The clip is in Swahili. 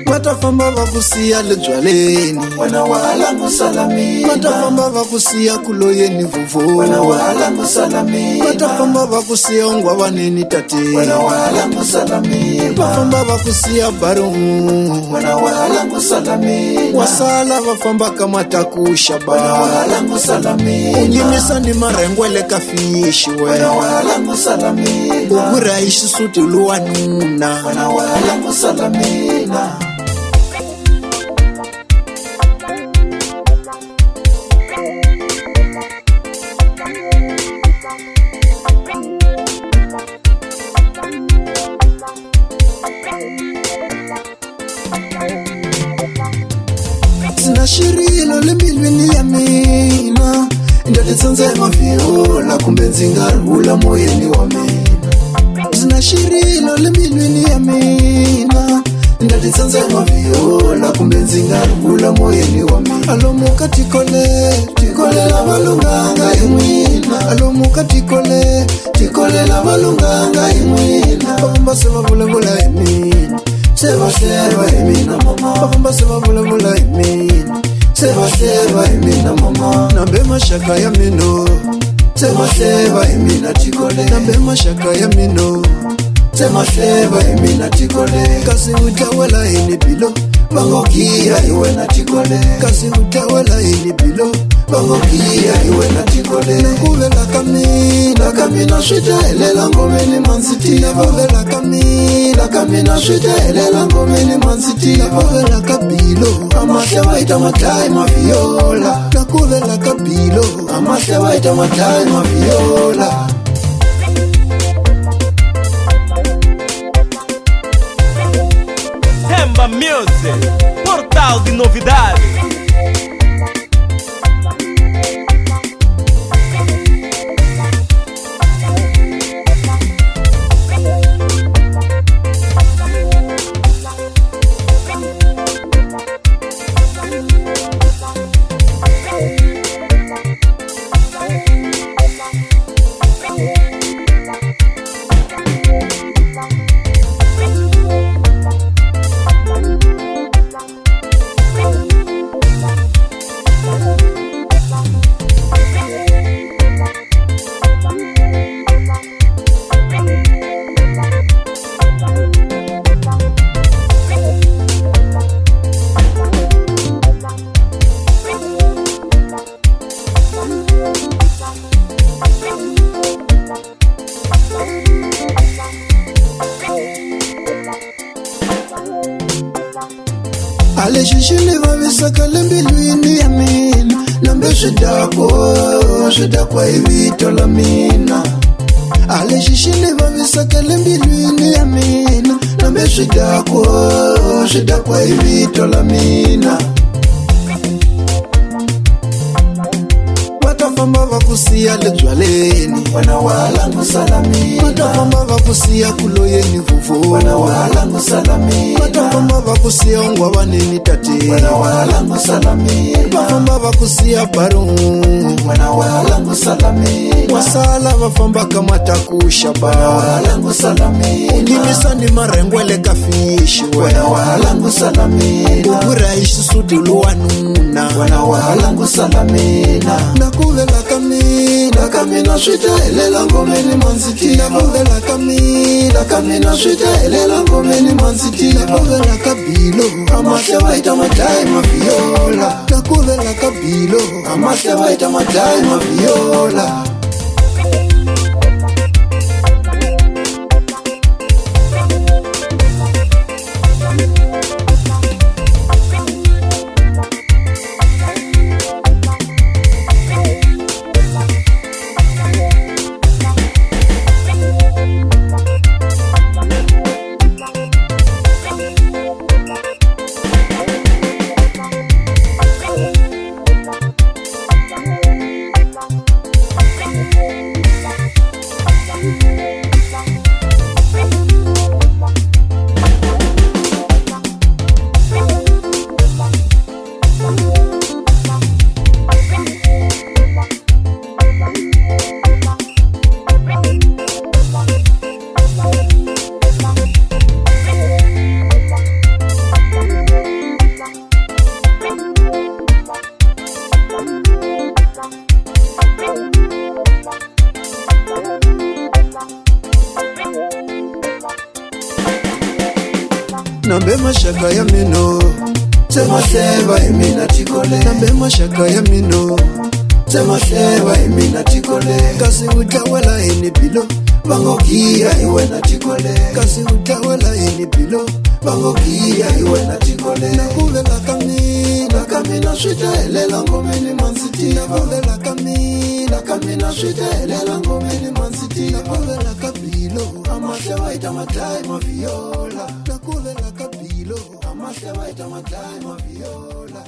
Matafamba vakusiya ledzwaleni, wena wahalangu salamina. matafamba vakusiya kuloyeni vuvu, wena wahalangu salamina. matafamba vakusiya ungwavaneni tate, wena wahalangu salamina. vafamba vakusiya barongu, wena wahalangu salamina. wasala vafamba kamatakusha wena ba, wahalangu salamina. unyimisa ni marengwele kafishi we, wena wahalangu salamina. ugura ishisuti luwanuna, wena wahalangu salamina. sina shirilo lembilwini ya mina, Ndalitsanze maviola kumbe nzingarula moyeni wa mina. sina shirilo lembilwini ya mina, Ndalitsanze maviola kumbe nzingarula moyeni wa mina. alomuka Tikolela valunganga imwina. alomuka Tikolela valunganga imwina. vafamba se vavulavula emina, Seva imina mama. vafamba se vavulavula emina, Seva imina mama. nambe mashaka ya mino, Seva imina tikole. nambe mashaka ya mino, Seva imina tikole. kasi utawela ini bilo, Bangokia iwe na tikole. kasi utawela ini bilo, Bangokia iwe na tikole. nakuvela kamina, Kamina swita elela ngomeni mansitiva. nakuvela kamina, Kamina swita elela ngomeni mansitiva. nakuvela kabilo, Amahle waita matai maviola. nakuvela kabilo, Amahle waita matai maviola. Temba Music, portal de novidades. aleshishile vavisaka lembilwini ya mina, Nambe swidakwa ivito la mina. aleshishile vavisaka lembilwini ya mina, Nambe swidakwa ivito la mina. matafamba vakusiya ledzwaleni, Wena wahalangu salamina. matafamba vakusiya kuloyeni vuvu, Wena wahalangu salamina. matafamba vakusiya ungwavaneni tate, Wena wahalangu salamina. vafamba vakusiya barongu, Wena wahalangu salamina. wasala vafamba kamatakusha Wena ba, wahalangu salamina. unyimisa ni marengwele kafishi we, Wena wahalangu salamina. ugura ishisuti luwanuna, Wena wahalangu salamina. nakuvela kamina, Kamina swita elela ngomeni mansitiva. nakuvela kamina, Kamina swita elela ngomeni mansitiva. nakuvela kabilo, Amahle waita matai maviola. nakuvela kabilo, Amahle waita matai maviola. nambe mashaka ya mino tema seva imina tikole nambe mashaka ya mino tema seva imina tikole kasi utawala ini bilo bangokia iwe na tikole kasi utawala ini bilo bangokia iwe na tikole nakuvela kamina swita elela ngomeni mansiti nakuvela kamina swita elela ngomeni mansiti nakuvela kapilo amashewa itamatai maviola nakuvela kapilo amashewa itamatai maviola